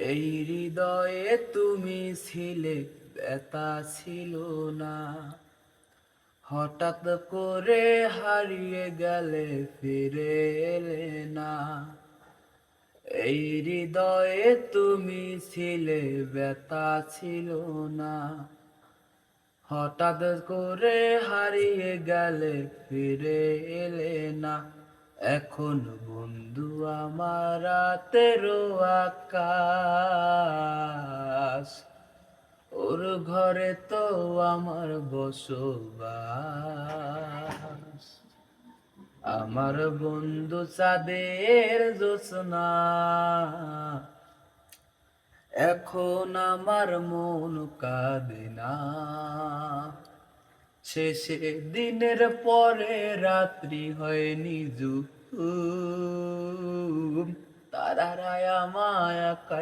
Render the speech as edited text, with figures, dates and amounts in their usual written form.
এই হৃদয়ে তুমি ছিলে, ব্যথা ছিল না। হঠাৎ করে হারিয়ে গেলে, ফিরে এলে না। এই হৃদয়ে তুমি ছিলে, ব্যথা ছিল না। হঠাৎ করে হারিয়ে গেলে, ফিরে এলে না। এখন বন্ধু আমার রাতেরও আকাশ, ওর ঘরে তো আমার বসবাস। আমার বন্ধু চাঁদের জ্যোৎস্না, এখন আমার মন কাঁদে না। শেষে দিনের পরে রাত্রি হয় নিঝুম, তারারায় আমায় একা